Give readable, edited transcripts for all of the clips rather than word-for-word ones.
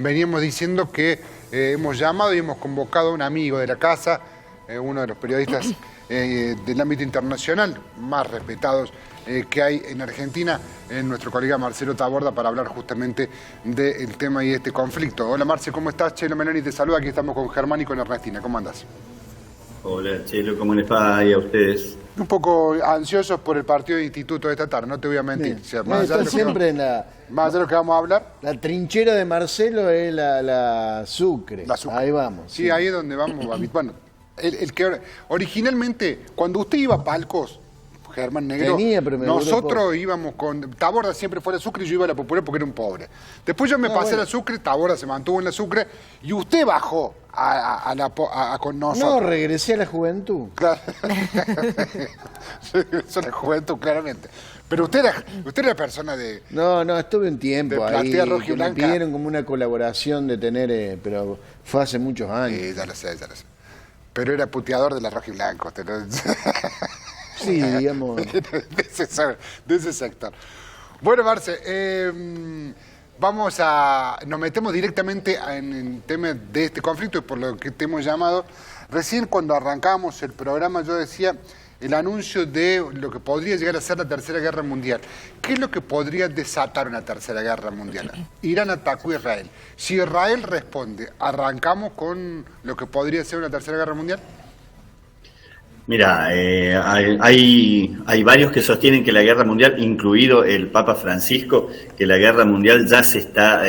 veníamos diciendo que hemos llamado y hemos convocado a un amigo de la casa, uno de los periodistas del ámbito internacional más respetados que hay en Argentina, nuestro colega Marcelo Taborda, para hablar justamente del tema y de este conflicto. Hola Marce, ¿cómo estás? Chelo Meloni te saluda, aquí estamos con Germán y con Ernestina, ¿cómo andás? Hola Chelo, ¿cómo les va ahí a ustedes? Un poco ansiosos por el partido de instituto de esta tarde, no te voy a mentir. Bien. O sea, más allá Siempre en la... Más allá de lo que vamos a hablar. La trinchera de Marcelo es la Sucre. La Sucre. Ahí vamos. Sí, ahí es donde vamos. Bueno, el que originalmente, cuando usted iba a palcos, Germán Negro, nosotros íbamos con... Taborda siempre fue a la Sucre y yo iba a la Popular porque era un pobre. Después yo me pasé a la Sucre, Taborda se mantuvo en la Sucre y usted bajó con nosotros. No, regresé a la juventud. Claro. Regresó a la juventud, claramente. Pero usted era persona de... No, estuve un tiempo ahí. Roja y blanca. Me pidieron como una colaboración de tener, pero fue hace muchos años. Sí, ya lo sé. Pero era puteador de la Roja y Blanca. Sí, digamos. de ese sector. Bueno, Marce, nos metemos directamente en el tema de este conflicto y por lo que te hemos llamado. Recién cuando arrancábamos el programa yo decía el anuncio de lo que podría llegar a ser la Tercera Guerra Mundial. ¿Qué es lo que podría desatar una Tercera Guerra Mundial? Irán atacó a Israel. Si Israel responde, ¿arrancamos con lo que podría ser una Tercera Guerra Mundial? Mira, hay varios que sostienen que la guerra mundial, incluido el Papa Francisco, que la guerra mundial ya se está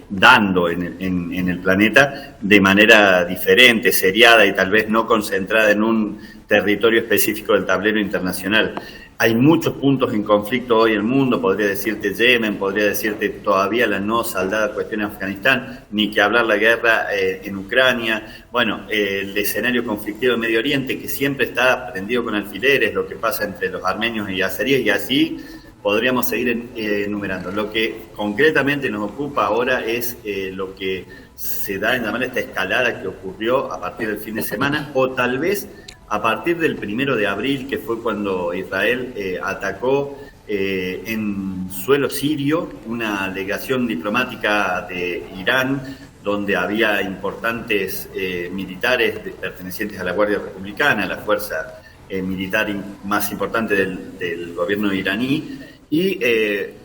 dando en el planeta de manera diferente, seriada y tal vez no concentrada en un territorio específico del tablero internacional. Hay muchos puntos en conflicto hoy en el mundo, podría decirte Yemen, podría decirte todavía la no saldada cuestión en Afganistán, ni que hablar la guerra en Ucrania, bueno, el escenario conflictivo de Medio Oriente, que siempre está prendido con alfileres, lo que pasa entre los armenios y azeríes, y así podríamos seguir enumerando. Lo que concretamente nos ocupa ahora es lo que se da en llamar esta escalada que ocurrió a partir del fin de semana, o tal vez a partir del 1 de abril, que fue cuando Israel atacó en suelo sirio una delegación diplomática de Irán, donde había importantes militares pertenecientes a la Guardia Republicana, la fuerza militar más importante del gobierno iraní, y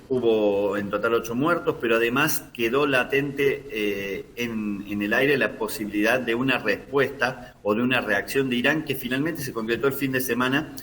hubo en total 8 muertos, pero además quedó latente en el aire la posibilidad de una respuesta o de una reacción de Irán que finalmente se concretó el fin de semana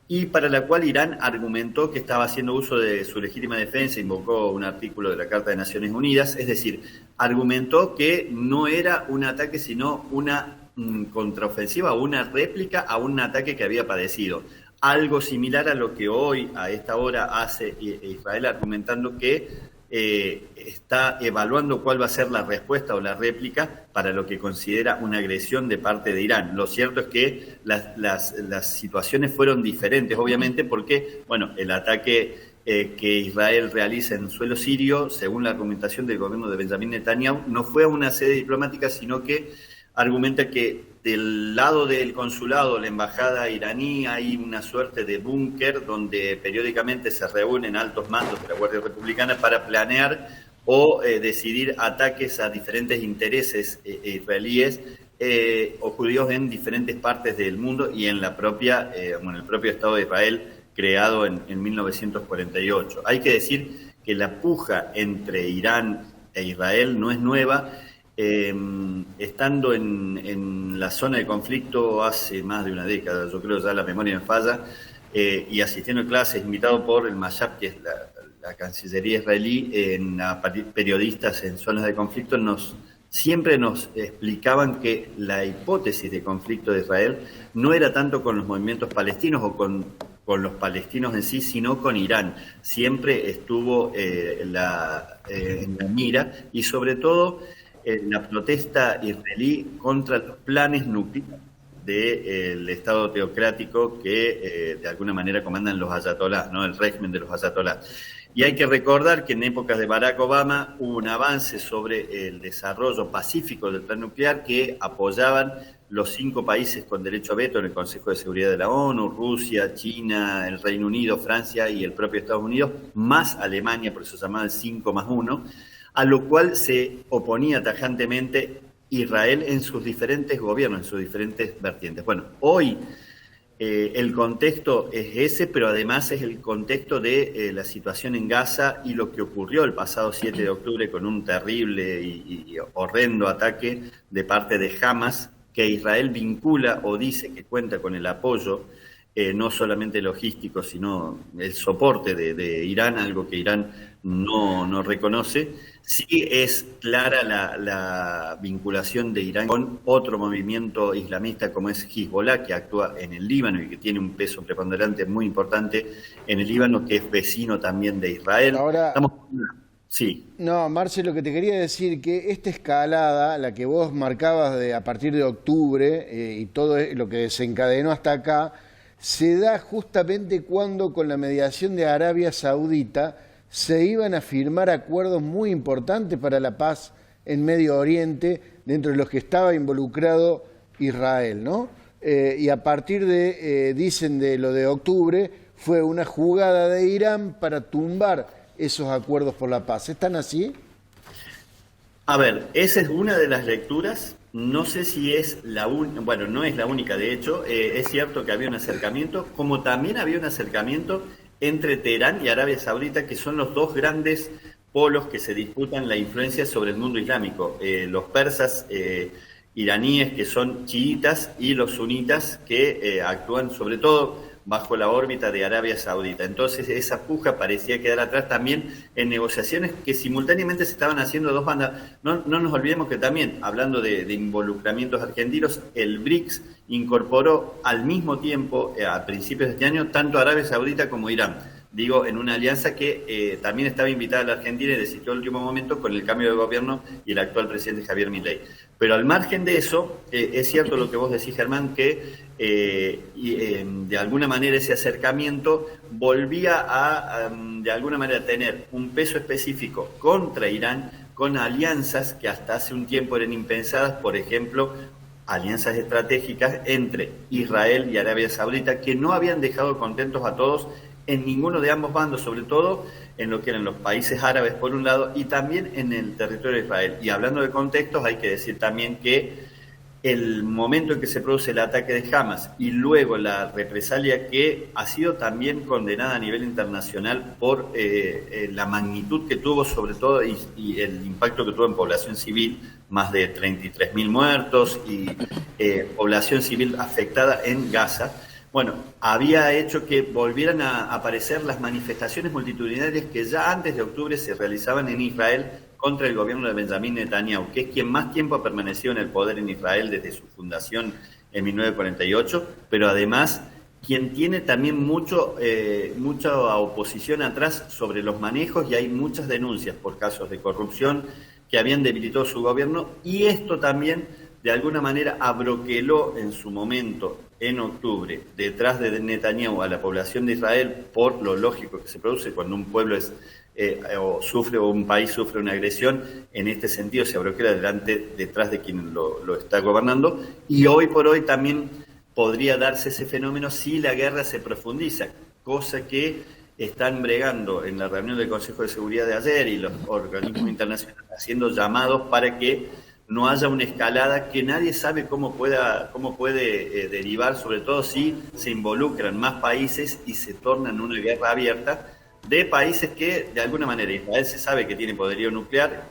y para la cual Irán argumentó que estaba haciendo uso de su legítima defensa, invocó un artículo de la Carta de Naciones Unidas, es decir, argumentó que no era un ataque sino una contraofensiva o una réplica a un ataque que había padecido. Algo similar a lo que hoy, a esta hora, hace Israel, argumentando que está evaluando cuál va a ser la respuesta o la réplica para lo que considera una agresión de parte de Irán. Lo cierto es que las situaciones fueron diferentes, obviamente, porque bueno, el ataque que Israel realiza en suelo sirio, según la argumentación del gobierno de Benjamín Netanyahu, no fue a una sede diplomática, sino que argumenta que del lado del consulado, la embajada iraní, hay una suerte de búnker donde periódicamente se reúnen altos mandos de la Guardia Republicana para planear o decidir ataques a diferentes intereses israelíes o judíos en diferentes partes del mundo y en la propia, en el propio Estado de Israel creado en 1948. Hay que decir que la puja entre Irán e Israel no es nueva. Estando en la zona de conflicto hace más de una década, yo creo ya la memoria me falla, y asistiendo a clases, invitado por el Mashab, que es la Cancillería israelí, a periodistas en zonas de conflicto, siempre nos explicaban que la hipótesis de conflicto de Israel no era tanto con los movimientos palestinos o con los palestinos en sí, sino con Irán. Siempre estuvo en la mira y sobre todo la protesta israelí contra los planes nucleares del Estado teocrático que de alguna manera comandan los ayatolás, ¿no? El régimen de los ayatolás. Y hay que recordar que en épocas de Barack Obama hubo un avance sobre el desarrollo pacífico del plan nuclear que apoyaban los 5 países con derecho a veto en el Consejo de Seguridad de la ONU, Rusia, China, el Reino Unido, Francia y el propio Estados Unidos, más Alemania, por eso se llamaba el 5+1. a lo cual se oponía tajantemente Israel en sus diferentes gobiernos, en sus diferentes vertientes. Bueno, hoy el contexto es ese, pero además es el contexto de la situación en Gaza y lo que ocurrió el pasado 7 de octubre con un terrible y horrendo ataque de parte de Hamas, que Israel vincula o dice que cuenta con el apoyo, no solamente logístico, sino el soporte de Irán, algo que Irán no reconoce. Sí es clara la vinculación de Irán con otro movimiento islamista como es Hezbollah, que actúa en el Líbano y que tiene un peso preponderante muy importante en el Líbano, que es vecino también de Israel. Ahora, sí. No, Marce, lo que te quería decir, que esta escalada, la que vos marcabas a partir de octubre y todo lo que desencadenó hasta acá, se da justamente cuando con la mediación de Arabia Saudita se iban a firmar acuerdos muy importantes para la paz en Medio Oriente, dentro de los que estaba involucrado Israel, ¿no? Y a partir dicen de lo de octubre, fue una jugada de Irán para tumbar esos acuerdos por la paz. ¿Están así? A ver, esa es una de las lecturas. No sé si es la única, bueno, no es la única, de hecho. Es cierto que había un acercamiento, como también había un acercamiento entre Teherán y Arabia Saudita, que son los dos grandes polos que se disputan la influencia sobre el mundo islámico. Los persas iraníes, que son chiitas, y los sunitas, que actúan sobre todo bajo la órbita de Arabia Saudita. Entonces esa puja parecía quedar atrás también en negociaciones que simultáneamente se estaban haciendo dos bandas. No nos olvidemos que también, hablando de involucramientos argentinos, el BRICS incorporó al mismo tiempo, a principios de este año, tanto Arabia Saudita como Irán. Digo, en una alianza que también estaba invitada a la Argentina y desistió al último momento con el cambio de gobierno y el actual presidente Javier Milei. Pero al margen de eso, es cierto lo que vos decís, Germán, que de alguna manera ese acercamiento volvía a de alguna manera tener un peso específico contra Irán, con alianzas que hasta hace un tiempo eran impensadas, por ejemplo, alianzas estratégicas entre Israel y Arabia Saudita, que no habían dejado contentos a todos en ninguno de ambos bandos, sobre todo en lo que eran los países árabes por un lado y también en el territorio de Israel. Y hablando de contextos, hay que decir también que el momento en que se produce el ataque de Hamas y luego la represalia, que ha sido también condenada a nivel internacional por la magnitud que tuvo, sobre todo, y el impacto que tuvo en población civil, más de 33.000 muertos y población civil afectada en Gaza. Bueno, había hecho que volvieran a aparecer las manifestaciones multitudinarias que ya antes de octubre se realizaban en Israel contra el gobierno de Benjamín Netanyahu, que es quien más tiempo ha permanecido en el poder en Israel desde su fundación en 1948, pero además quien tiene también mucha oposición atrás sobre los manejos, y hay muchas denuncias por casos de corrupción que habían debilitado su gobierno, y esto también de alguna manera abroqueló en su momento, en octubre, detrás de Netanyahu a la población de Israel, por lo lógico que se produce cuando un pueblo o un país sufre una agresión. En este sentido se abroquela detrás de quien lo está gobernando, y hoy por hoy también podría darse ese fenómeno si la guerra se profundiza, cosa que están bregando en la reunión del Consejo de Seguridad de ayer y los organismos internacionales haciendo llamados para que no haya una escalada que nadie sabe cómo puede derivar, sobre todo si se involucran más países y se torna en una guerra abierta de países que, de alguna manera, Israel se sabe que tiene poderío nuclear,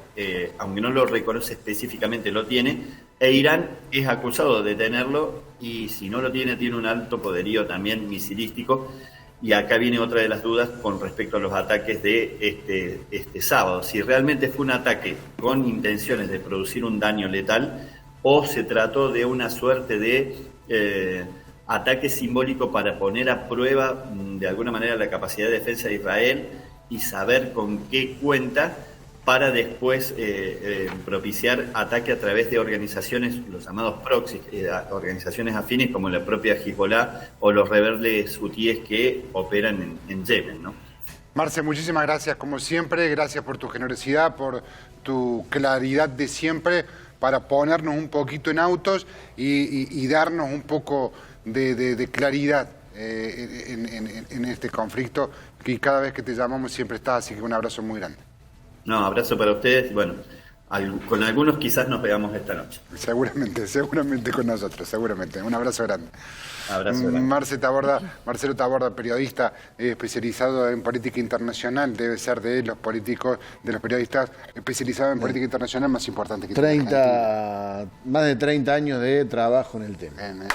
aunque no lo reconoce específicamente, lo tiene, e Irán es acusado de tenerlo, y si no lo tiene, tiene un alto poderío también misilístico. Y acá viene otra de las dudas con respecto a los ataques de este sábado. Si realmente fue un ataque con intenciones de producir un daño letal, o se trató de una suerte de ataque simbólico para poner a prueba de alguna manera la capacidad de defensa de Israel y saber con qué cuenta para después propiciar ataque a través de organizaciones, los llamados proxies, organizaciones afines como la propia Hezbollah o los rebeldes hutíes que operan en Yemen, ¿no? Marce, muchísimas gracias como siempre, gracias por tu generosidad, por tu claridad de siempre, para ponernos un poquito en autos y darnos un poco de claridad en este conflicto, que cada vez que te llamamos siempre estás, así que un abrazo muy grande. No, abrazo para ustedes. Bueno, con algunos quizás nos veamos esta noche. Seguramente con nosotros, seguramente. Un abrazo grande. Abrazo grande. Marcelo Taborda, periodista especializado en política internacional, debe ser de los políticos, de los periodistas especializados en política internacional más importantes que tiene Argentina. Más de 30 años de trabajo en el tema. Bien.